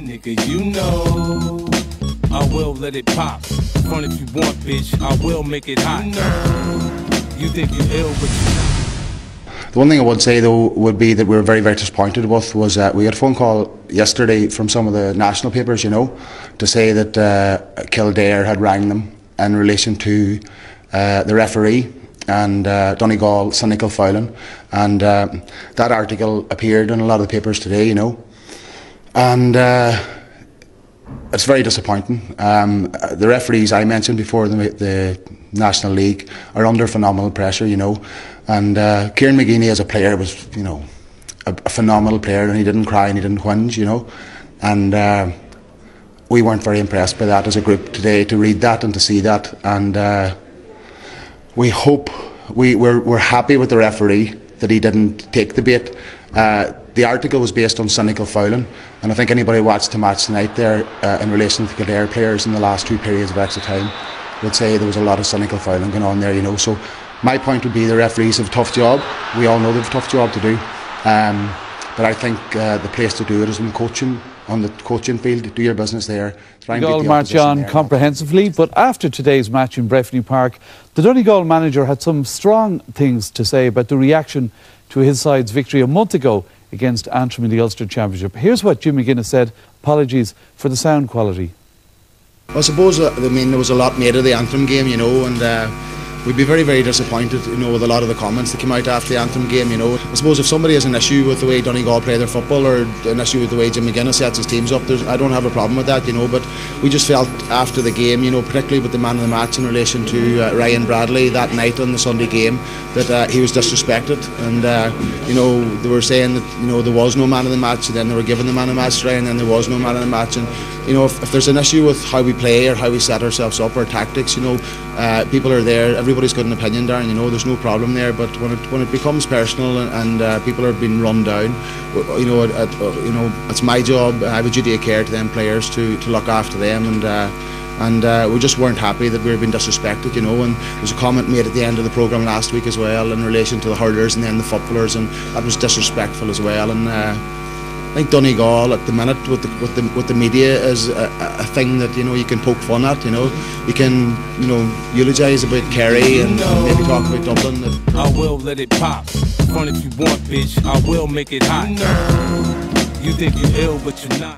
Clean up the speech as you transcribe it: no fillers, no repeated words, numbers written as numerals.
Nigga, you know I will let it pop. Front if you want, bitch, I will make it hot. You think you ill, but you not. The one thing I would say though would be that we were very, very disappointed with was that we had a phone call yesterday from some of the national papers, you know, to say that Kildare had rang them in relation to the referee and Donegal cynical fouling, and that article appeared in a lot of the papers today, you know, and it's very disappointing. The referees I mentioned before, the National League, are under phenomenal pressure, you know, and Kieran McGuinness as a player was, you know, a phenomenal player, and he didn't cry and he didn't whinge, you know, and we weren't very impressed by that as a group today, to read that and to see that, and we hope, we're happy with the referee that he didn't take the bait. The article was based on cynical fouling, and I think anybody who watched the match tonight there in relation to the Kildare players in the last 2 periods of extra time would say there was a lot of cynical fouling going on there, you know. So my point would be the referees have a tough job. We all know they have a tough job to do, but I think the place to do it is on the coaching field. Do your business there. Donegal march on comprehensively, but after today's match in Breffni Park, the Donegal manager had some strong things to say about the reaction to his side's victory a month ago against Antrim in the Ulster Championship. Here's what Jim McGuinness said. Apologies for the sound quality. I suppose, I mean, there was a lot made of the Antrim game, you know, and we'd be very, very disappointed, you know, with a lot of the comments that came out after the Antrim game, you know. I suppose if somebody has an issue with the way Donegal play their football, or an issue with the way Jim McGuinness sets his teams up, I don't have a problem with that, you know, but we just felt after the game, you know, particularly with the man of the match in relation to Ryan Bradley that night on the Sunday game, that he was disrespected, and, you know, they were saying that, you know, there was no man of the match, and then they were giving the man of the match to Ryan, and then there was no man of the match, and, you know, if there's an issue with how we play or how we set ourselves up or tactics, you know, people are there, everybody's got an opinion, Darren, you know, there's no problem there, but when it becomes personal and people are being run down, you know, you know, it's my job, I have a duty of care to them players to look after them, and we just weren't happy that we were being disrespected, you know, and there was a comment made at the end of the programme last week as well in relation to the hurlers and then the footballers, and that was disrespectful as well, and I think Donegal at the minute with the media is a thing that, you know, you can poke fun at, you know. You can, you know, eulogise about Kerry and maybe talk about Dublin. I will let it pop. Front if you want, bitch, I will make it hot. You think you ill, but you're not.